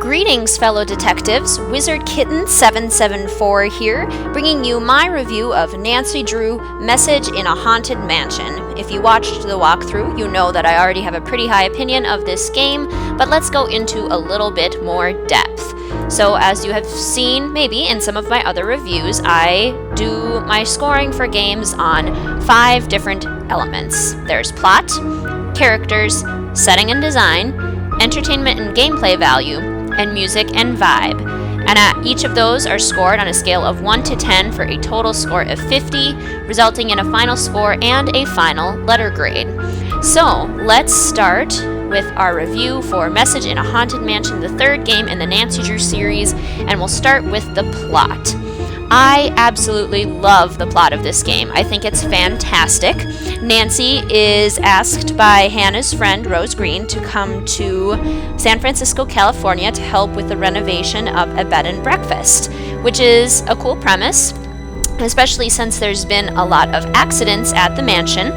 Greetings, fellow detectives. Wizard Kitten 774 here, bringing you my review of Nancy Drew Message in a Haunted Mansion. If you watched the walkthrough, you know that I already have a pretty high opinion of this game, but let's go into a little bit more depth. So, as you have seen maybe in some of my other reviews, I do my scoring for games on 5 different elements. There's plot, characters, setting and design, entertainment and gameplay value, and music and vibe. And each of those are scored on a scale of 1 to 10 for a total score of 50, resulting in a final score and a final letter grade. So, let's start with our review for Message in a Haunted Mansion, the third game in the Nancy Drew series, and we'll start with the plot. I absolutely love the plot of this game. I think it's fantastic. Nancy is asked by Hannah's friend, Rose Green, to come to San Francisco, California to help with the renovation of a bed and breakfast, which is a cool premise, especially since there's been a lot of accidents at the mansion,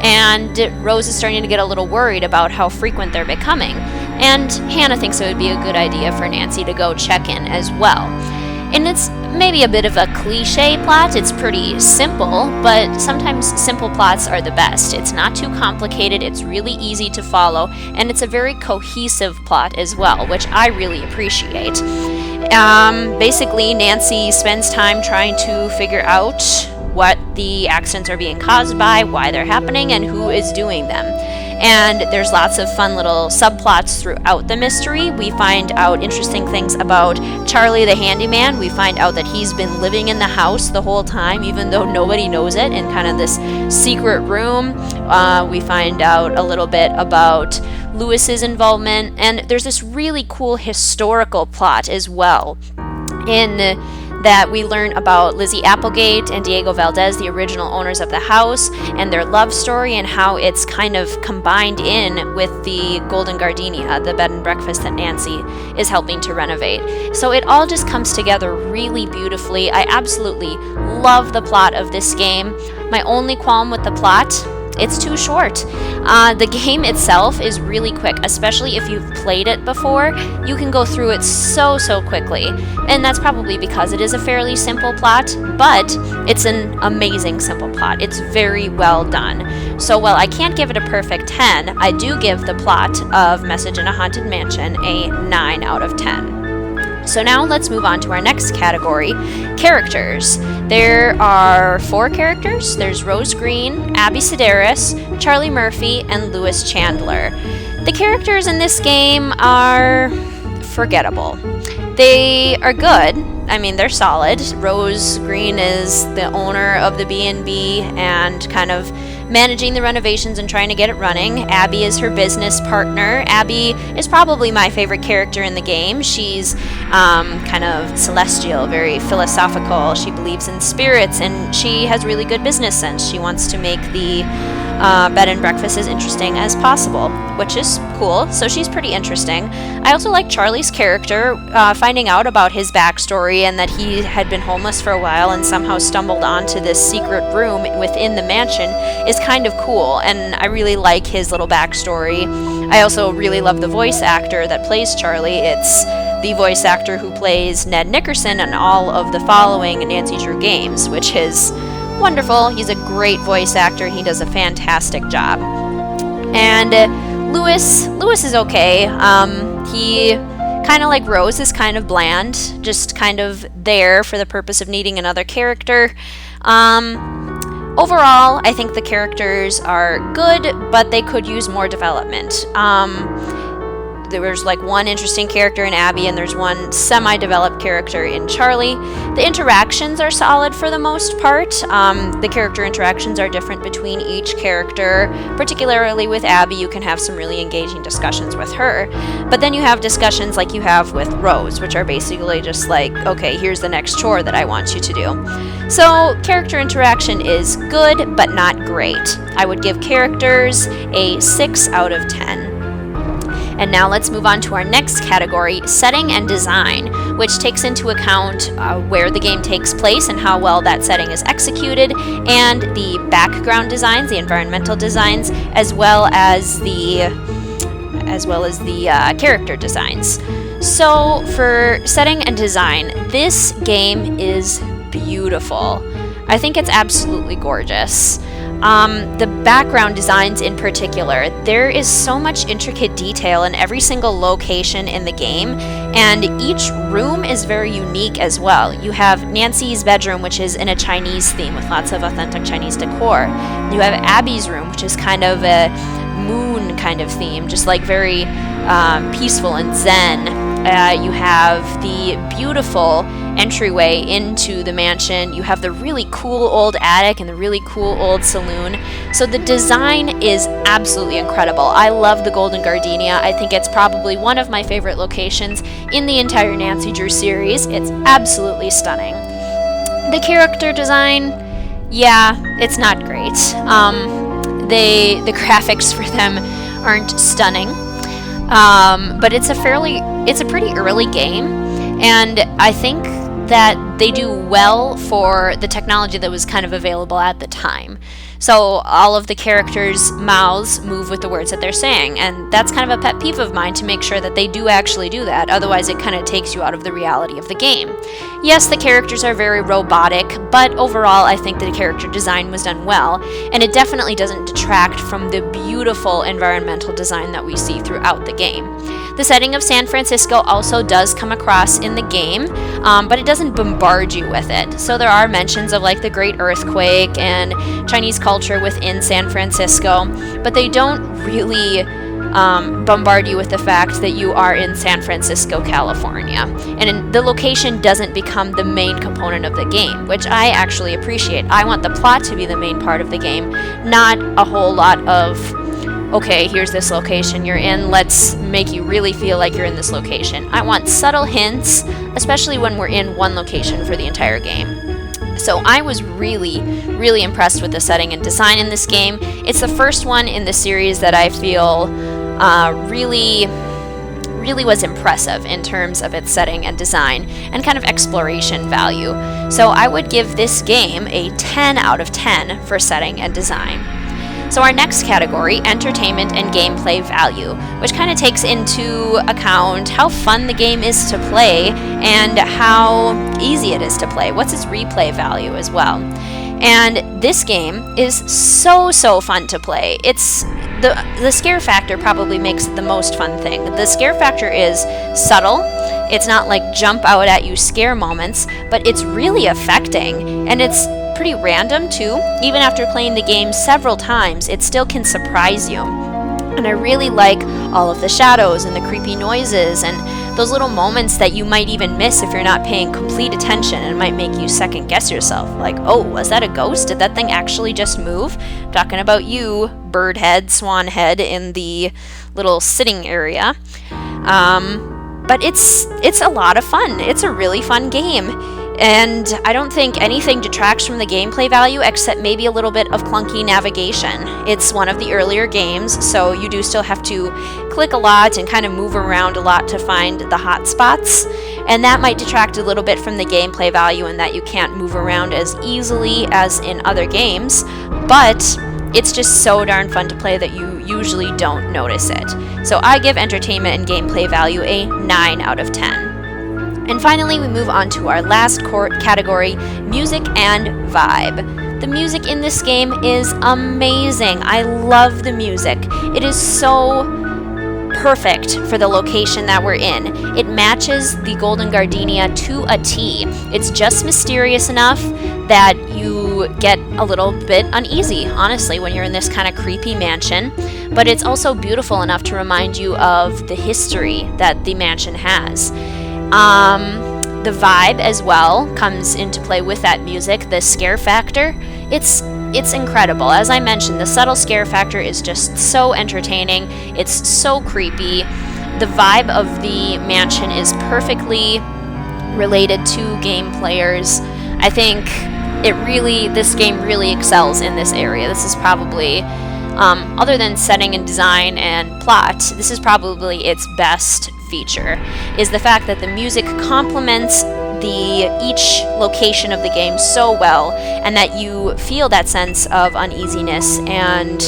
and Rose is starting to get a little worried about how frequent they're becoming. And Hannah thinks it would be a good idea for Nancy to go check in as well. And it's maybe a bit of a cliche plot. It's pretty simple, but sometimes simple plots are the best. It's not too complicated, it's really easy to follow, and it's a very cohesive plot as well, which I really appreciate. Basically, Nancy spends time trying to figure out what the accidents are being caused by, why they're happening, and who is doing them. And there's lots of fun little subplots throughout the mystery. We find out interesting things about Charlie the handyman. We find out that he's been living in the house the whole time, even though nobody knows it, in kind of this secret room. We find out a little bit about Lewis's involvement, and there's this really cool historical plot as well, in that we learn about Lizzie Applegate and Diego Valdez, the original owners of the house, and their love story, and how it's kind of combined in with the Golden Gardenia, the bed and breakfast that Nancy is helping to renovate. So it all just comes together really beautifully. I absolutely love the plot of this game. My only qualm with the plot: it's too short. The game itself is really quick, especially if you've played it before. You can go through it so quickly, and that's probably because it is a fairly simple plot, but it's an amazing simple plot. It's very well done. So while I can't give it a perfect 10, I do give the plot of Message in a Haunted Mansion a 9 out of 10. So now let's move on to our next category, characters. There are 4 characters. There's Rose Green, Abby Sedaris, Charlie Murphy, and Lewis Chandler. The characters in this game are forgettable. They are good. I mean, they're solid. Rose Green is the owner of the B&B and kind of managing the renovations and trying to get it running. Abby is her business partner. Abby is probably my favorite character in the game. She's kind of celestial, very philosophical. She believes in spirits, and she has really good business sense. She wants to make the bed and breakfast as interesting as possible, which is cool. So she's pretty interesting. I also like Charlie's character. Finding out about his backstory and that he had been homeless for a while and somehow stumbled onto this secret room within the mansion is kind of cool, and I really like his little backstory. I also really love the voice actor that plays Charlie. It's the voice actor who plays Ned Nickerson in all of the following Nancy Drew games, which is wonderful. He's a great voice actor. He does a fantastic job. And Lewis is okay. He, kind of like Rose, is kind of bland, just kind of there for the purpose of needing another character. Overall, I think the characters are good, but they could use more development. There's like one interesting character in Abby, and there's one semi-developed character in Charlie. The interactions are solid for the most part. The character interactions are different between each character. Particularly with Abby, you can have some really engaging discussions with her. But then you have discussions like you have with Rose, which are basically just like, okay, here's the next chore that I want you to do. So character interaction is good, but not great. I would give characters a 6 out of 10. And now let's move on to our next category, setting and design, which takes into account where the game takes place and how well that setting is executed, and the background designs, the environmental designs, as well as the character designs. So for setting and design, this game is beautiful. I think it's absolutely gorgeous. The background designs in particular, there is so much intricate detail in every single location in the game, and each room is very unique as well. You have Nancy's bedroom, which is in a Chinese theme with lots of authentic Chinese decor. You have Abby's room, which is kind of a moon kind of theme, just like very peaceful and zen. You have the beautiful entryway into the mansion. You have the really cool old attic and the really cool old saloon. So the design is absolutely incredible. I love the Golden Gardenia. I think it's probably one of my favorite locations in the entire Nancy Drew series. It's absolutely stunning. The character design, yeah, it's not great. The graphics for them aren't stunning. But it's a pretty early game, and I think that they do well for the technology that was kind of available at the time. So all of the characters' mouths move with the words that they're saying, and that's kind of a pet peeve of mine, to make sure that they do actually do that. Otherwise, it kind of takes you out of the reality of the game. Yes, the characters are very robotic, but overall, I think the character design was done well, and it definitely doesn't detract from the beautiful environmental design that we see throughout the game. The setting of San Francisco also does come across in the game, but it doesn't bombard you with it. So there are mentions of like the Great Earthquake and Chinese culture within San Francisco, but they don't really bombard you with the fact that you are in San Francisco, California. And the location doesn't become the main component of the game, which I actually appreciate. I want the plot to be the main part of the game, not a whole lot of, okay, here's this location you're in, let's make you really feel like you're in this location. I want subtle hints, especially when we're in one location for the entire game. So I was really, really impressed with the setting and design in this game. It's the first one in the series that I feel really was impressive in terms of its setting and design and kind of exploration value. So I would give this game a 10 out of 10 for setting and design. So our next category, entertainment and gameplay value, which kind of takes into account how fun the game is to play and how easy it is to play. What's its replay value as well? And this game is so fun to play. It's the scare factor probably makes it the most fun thing. The scare factor is subtle. It's not like jump out at you scare moments, but it's really affecting, and it's pretty random too. Even after playing the game several times, it still can surprise you. And I really like all of the shadows and the creepy noises and those little moments that you might even miss if you're not paying complete attention, and it might make you second guess yourself. Like, oh, was that a ghost? Did that thing actually just move? I'm talking about you, bird head, swan head in the little sitting area. But it's a lot of fun. It's a really fun game. And I don't think anything detracts from the gameplay value except maybe a little bit of clunky navigation. It's one of the earlier games, so you do still have to click a lot and kind of move around a lot to find the hot spots. And that might detract a little bit from the gameplay value in that you can't move around as easily as in other games. But it's just so darn fun to play that you usually don't notice it. So I give entertainment and gameplay value a 9 out of 10. And finally, we move on to our last category, music and vibe. The music in this game is amazing. I love the music. It is so perfect for the location that we're in. It matches the Golden Gardenia to a T. It's just mysterious enough that you get a little bit uneasy, honestly, when you're in this kind of creepy mansion. But it's also beautiful enough to remind you of the history that the mansion has. The vibe as well comes into play with that music. The scare factor, it's incredible. As I mentioned, the subtle scare factor is just so entertaining. It's so creepy. The vibe of the mansion is perfectly related to game players. I think this game really excels in this area. This is probably, other than setting and design and plot, this is probably its best feature, is the fact that the music complements each location of the game so well, and that you feel that sense of uneasiness and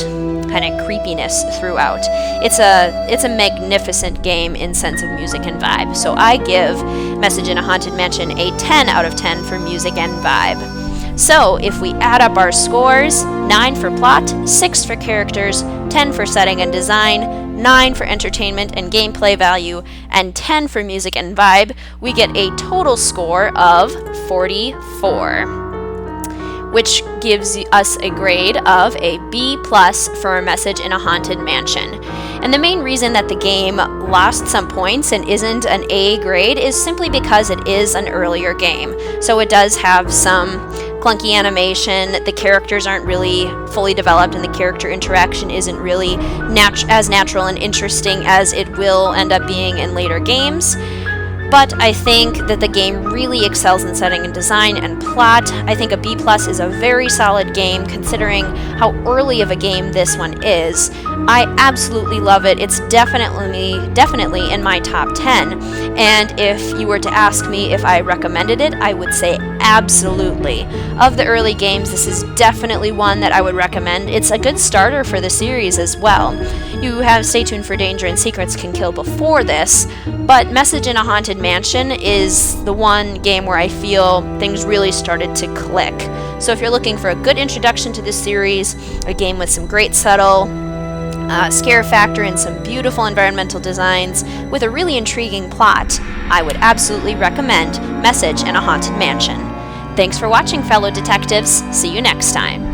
kind of creepiness throughout. It's a magnificent game in sense of music and vibe. So I give Message in a Haunted Mansion a 10 out of 10 for music and vibe. So if we add up our scores, 9 for plot, 6 for characters, 10 for setting and design, 9 for entertainment and gameplay value, and 10 for music and vibe, we get a total score of 44, which gives us a grade of a B+ for Message in a Haunted Mansion. And the main reason that the game lost some points and isn't an A grade is simply because it is an earlier game. So it does have some clunky animation, the characters aren't really fully developed, and the character interaction isn't really as natural and interesting as it will end up being in later games. But I think that the game really excels in setting and design and plot. I think a B+ is a very solid game considering how early of a game this one is. I absolutely love it. It's definitely in my top 10. And if you were to ask me if I recommended it, I would say absolutely. Of the early games, this is definitely one that I would recommend. It's a good starter for the series as well. You have Stay Tuned for Danger and Secrets Can Kill before this, but Message in a Haunted Mansion is the one game where I feel things really started to click. So if you're looking for a good introduction to this series, a game with some great subtle scare factor and some beautiful environmental designs with a really intriguing plot, I would absolutely recommend Message in a Haunted Mansion. Thanks for watching, fellow detectives. See you next time.